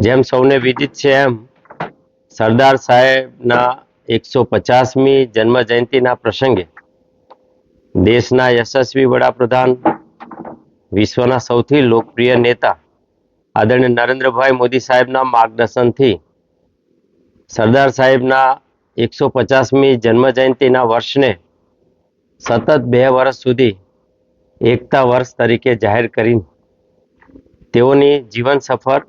જેમ સૌને વિદિત છે એમ સરદાર સાહેબના 150મી જન્મ જયંતિના પ્રસંગે દેશના યશસ્વી વડાપ્રધાન, વિશ્વના સૌથી લોકપ્રિય નેતા આદરણીય નરેન્દ્રભાઈ મોદી સાહેબના માર્ગદર્શનથી સરદાર સાહેબના 150મી જન્મ જયંતિના વર્ષને સતત 2 વર્ષ સુધી એકતા વર્ષ તરીકે જાહેર કરીને તેઓની જીવન સફર,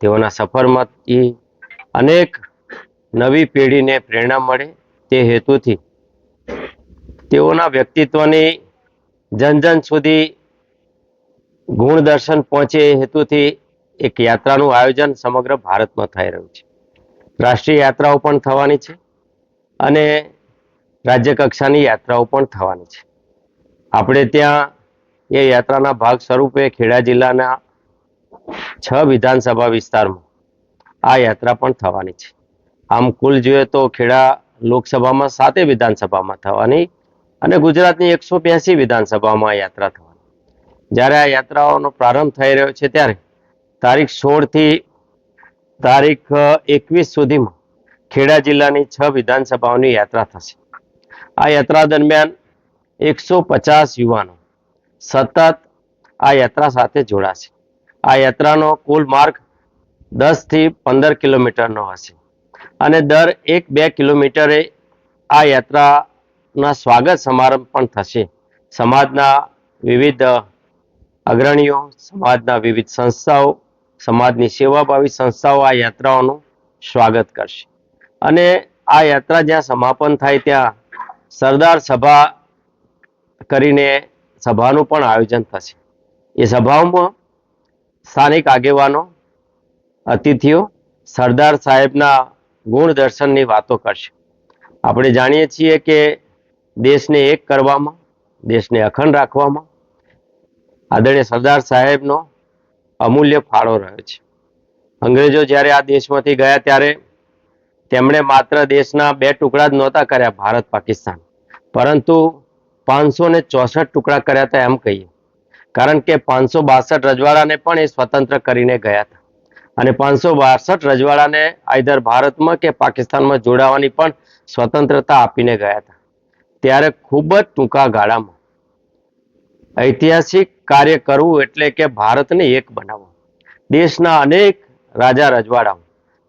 તેઓના સફરમાંથી અનેક નવી પેઢીને પ્રેરણા મળે તે હેતુથી તેઓના વ્યક્તિત્વની જન જન સુધી ગુણ દર્શન પહોંચે એ હેતુથી એક યાત્રાનું આયોજન સમગ્ર ભારતમાં થઈ રહ્યું છે. રાષ્ટ્રીય યાત્રાઓ પણ થવાની છે અને રાજ્ય કક્ષાની યાત્રાઓ પણ થવાની છે. આપણે ત્યાં એ યાત્રાના ભાગ સ્વરૂપે ખેડા જિલ્લાના 6 વિધાનસભા વિસ્તારમાં આ યાત્રા પણ થવાની છે. આમ કુલ જોઈએ તો ખેડા લોકસભામાં 7 વિધાનસભામાં થવાની અને ગુજરાતની 182 વિધાનસભામાં યાત્રા થવાની. જ્યારે આ યાત્રાઓનો પ્રારંભ થઈ રહ્યો છે ત્યારે તારીખ 16 થી તારીખ 21 સુધીમાં ખેડા જિલ્લાની 6 વિધાનસભાઓની યાત્રા થશે. આ યાત્રા દરમિયાન 150 યુવાનો સતત આ યાત્રા સાથે જોડાશે. આ યાત્રાનો કુલ માર્ગ 10 થી 15 કિલોમીટરનો હશે અને દર 1-2 કિલોમીટરે આ યાત્રાના સ્વાગત સમારંભ પણ થશે. સમાજના વિવિધ અગ્રણીઓ, સમાજના વિવિધ સંસ્થાઓ, સમાજની સેવાભાવી સંસ્થાઓ આ યાત્રાઓનું સ્વાગત કરશે અને આ યાત્રા જ્યાં સમાપન થાય ત્યાં સરદાર સભા કરીને સભાનું પણ આયોજન થશે. એ સભાઓમાં સ્થાનિક આગેવાનો, અતિથિઓ સરદાર સાહેબના ગુણ દર્શનની વાતો કરશે. આપણે જાણીએ છીએ કે દેશને એક કરવામાં, દેશને અખંડ રાખવામાં આદરણીય સરદાર સાહેબનો અમૂલ્ય ફાળો રહ્યો છે. અંગ્રેજો જ્યારે આ દેશમાંથી ગયા ત્યારે તેમણે માત્ર દેશના 2 ટુકડા જ નહોતા કર્યા, ભારત પાકિસ્તાન, પરંતુ 564 ટુકડા કર્યા હતા એમ કહીએ. કારણ કે 562 રજવાડાને પણ એ સ્વતંત્ર કરીને ગયા હતા અને 562 રજવાડાને આઈધર ભારતમાં કે પાકિસ્તાનમાં જોડાવાની પણ સ્વતંત્રતા આપીને ગયા હતા. ત્યારે ખૂબ જ ટૂંકા ગાળામાં ઐતિહાસિક કાર્ય કરવું એટલે કે ભારતને એક બનાવવું. દેશના અનેક રાજા રજવાડાઓ,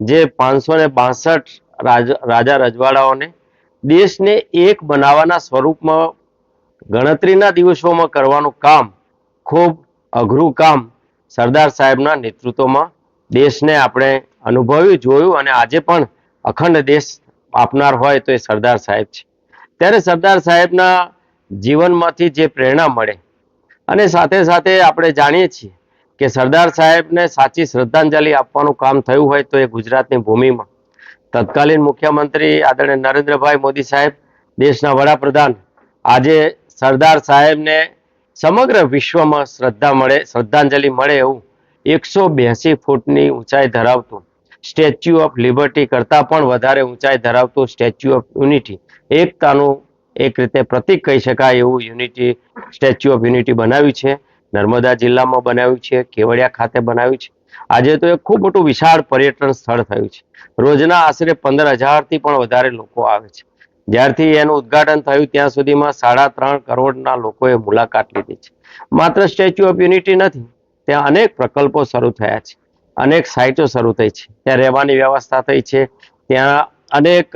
જે 562 રાજા રજવાડાઓને દેશને એક બનાવવાના સ્વરૂપમાં ગણતરીના દિવસોમાં કરવાનું કામ, ખૂબ અઘરું કામ સરદાર સાહેબના નેતૃત્વમાં દેશને આપણે અનુભવ્યું, જોયું અને આજે પણ અખંડ દેશ આપનાર હોય તો એ સરદાર સાહેબ છે. ત્યારે સરદાર સાહેબના જીવનમાંથી જે પ્રેરણા મળે અને સાથે સાથે આપણે જાણીએ છીએ કે સરદાર સાહેબને સાચી શ્રદ્ધાંજલિ આપવાનું કામ થયું હોય તો એ ગુજરાતની ભૂમિમાં તત્કાલીન મુખ્યમંત્રી આદરણીય નરેન્દ્રભાઈ મોદી સાહેબ, દેશના વડાપ્રધાન, આજે સરદાર સાહેબને સમગ્ર વિશ્વમાં શ્રદ્ધાંજલિ મળે એવું 182 ફૂટની ઊંચાઈ ધરાવતું સ્ટેચ્યુ ઓફ લિબર્ટી કરતાં પણ વધારે ઊંચાઈ ધરાવતું સ્ટેચ્યુ ઓફ યુનિટી, એકતાનું એક રીતે પ્રતીક કહી શકાય એવું સ્ટેચ્યુ ઓફ યુનિટી બનાવ્યું છે. નર્મદા જિલ્લામાં બનાવ્યું છે, કેવડિયા ખાતે બનાવ્યું છે. આજે તો એક ખૂબ મોટું વિશાળ પર્યટન સ્થળ થયું છે. રોજના આશરે 15,000થી પણ વધારે લોકો આવે છે. જ્યારથી એનું ઉદ્ઘાટન થયું ત્યાં સુધીમાં 3.5 કરોડના લોકોએ મુલાકાત લીધી છે. માત્ર સ્ટેચ્યુ ઓફ યુનિટી નથી, ત્યાં અનેક પ્રકલ્પો શરૂ થયા છે, અનેક સાઇટો શરૂ થઈ છે, ત્યાં રહેવાની વ્યવસ્થા થઈ છે, ત્યાં અનેક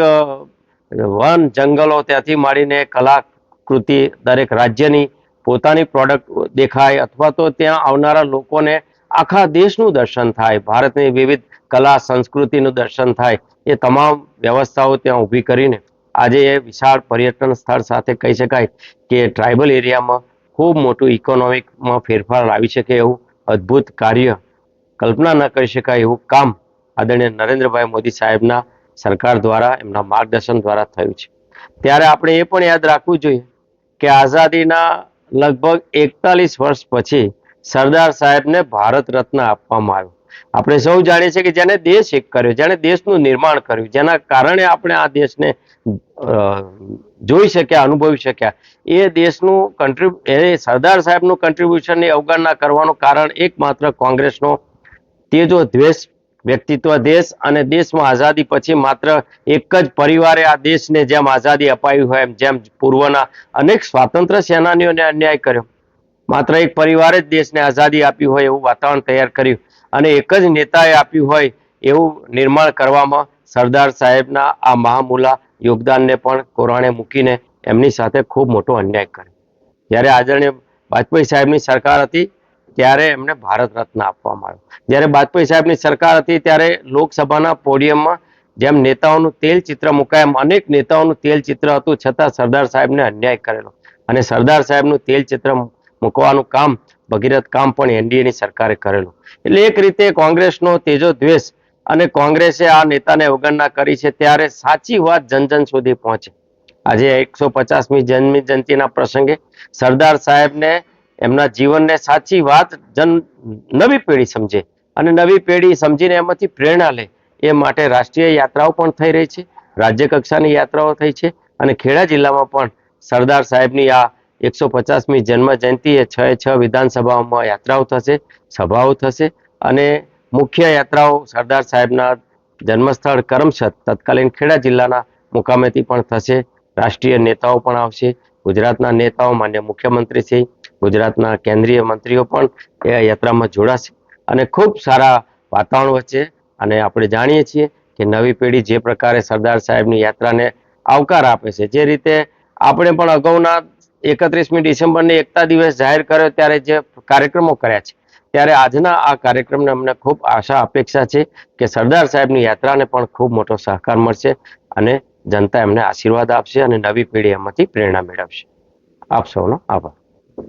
વન જંગલો, ત્યાંથી માંડીને કલાકૃતિ, દરેક રાજ્યની પોતાની પ્રોડક્ટ દેખાય અથવા તો ત્યાં આવનારા લોકોને આખા દેશનું દર્શન થાય, ભારતની વિવિધ કલા સંસ્કૃતિનું દર્શન થાય, એ તમામ વ્યવસ્થાઓ ત્યાં ઊભી કરીને આજે એ વિશાળ પર્યટન સ્થળ સાથે કહી શકાય કે ટ્રાઇબલ એરિયામાં ખૂબ મોટું ઇકોનોમિકમાં ફેરફાર લાવી શકે એવું અદ્ભુત કાર્ય, કલ્પના ન કરી શકાય એવું કામ આદરણીય નરેન્દ્રભાઈ મોદી સાહેબના સરકાર દ્વારા, એમના માર્ગદર્શન દ્વારા થયું છે. ત્યારે આપણે એ પણ યાદ રાખવું જોઈએ કે આઝાદીના લગભગ 41 વર્ષ પછી સરદાર સાહેબને ભારત રત્ન આપવામાં આવ્યો. આપણે સૌ જાણીએ છીએ કે જેને દેશ એક કર્યો, જેને દેશનું નિર્માણ કર્યું, જેના કારણે આપણે આ દેશને જોઈ શક્યા, અનુભવી શક્યા, એ દેશનું એ સરદાર સાહેબનું કન્ટ્રીબ્યુશનની અવગણના કરવાનું કારણ એકમાત્ર કોંગ્રેસનો તેજો દ્વેષ, વ્યક્તિત્વ દેશ અને દેશમાં આઝાદી પછી માત્ર એક જ પરિવારે આ દેશને જેમ આઝાદી અપાવી હોય એમ, જેમ પૂર્વના અનેક સ્વાતંત્ર્ય સેનાનીઓને અન્યાય કર્યો, માત્ર એક પરિવારે જ દેશને આઝાદી આપી હોય એવું વાતાવરણ તૈયાર કર્યું અને એક જ નેતાએ આપ્યું હોય એવું નિર્માણ કરવામાં સરદાર સાહેબના આ મહામૂલા યોગદાનને પણ કોરાણે મૂકીને એમની સાથે ખૂબ મોટો અન્યાય કર્યો. જ્યારે આદરણીય વાજપેયી સાહેબની સરકાર હતી ત્યારે એમને ભારત રત્ન આપવામાં આવ્યો. જ્યારે વાજપેયી સાહેબની સરકાર હતી ત્યારે લોકસભાના પોડિયમમાં જેમ નેતાઓનું તેલ ચિત્ર મુકાય એમ અનેક નેતાઓનું તેલ ચિત્ર હતું, છતાં સરદાર સાહેબને અન્યાય કરેલો અને સરદાર સાહેબનું તેલ ચિત્ર મૂકવાનું કામ, ભગીરથ કામ પણ એનડીએની સરકારે કરેલું. એટલે એક રીતે કોંગ્રેસનો તેજો દ્વેષ અને કોંગ્રેસે આ નેતાને અવગણના કરી છે ત્યારે સાચી વાત જન જન સુધી પહોંચે. આજે 150મી જન્મ જયંતિના પ્રસંગે સરદાર સાહેબને, એમના જીવનને સાચી વાત નવી પેઢી સમજે અને નવી પેઢી સમજીને એમાંથી પ્રેરણા લે એ માટે રાષ્ટ્રીય યાત્રાઓ પણ થઈ રહી છે, રાજ્ય કક્ષાની યાત્રાઓ થઈ છે અને ખેડા જિલ્લામાં પણ સરદાર સાહેબની આ 150મી જન્મ જયંતિ એ 6 વિધાનસભાઓમાં યાત્રાઓ થશે, સભાઓ થશે અને મુખ્ય યાત્રાઓ સરદાર સાહેબના જન્મસ્થળ કરમસદ તત્કાલીન ખેડા જિલ્લાના મુકામેથી પણ થશે. રાષ્ટ્રીય નેતાઓ પણ આવશે, ગુજરાતના નેતાઓ, માન્ય મુખ્યમંત્રી શ્રી, ગુજરાતના કેન્દ્રીય મંત્રીઓ પણ એ યાત્રામાં જોડાશે અને ખૂબ સારા વાતાવરણ વચ્ચે. અને આપણે જાણીએ છીએ કે નવી પેઢી જે પ્રકારે સરદાર સાહેબની યાત્રાને આવકાર આપે છે, જે રીતે આપણે પણ અગાઉના 31મી ડિસેમ્બરની એકતા દિવસ જાહેર કર્યો ત્યારે જે કાર્યક્રમો કર્યા છે, ત્યારે આજના આ કાર્યક્રમને અમને ખૂબ આશા અપેક્ષા છે કે સરદાર સાહેબની યાત્રાને પણ ખૂબ મોટો સહકાર મળશે અને જનતા એમને આશીર્વાદ આપશે અને નવી પેઢી એમાંથી પ્રેરણા મેળવશે. આપ સૌનો આભાર.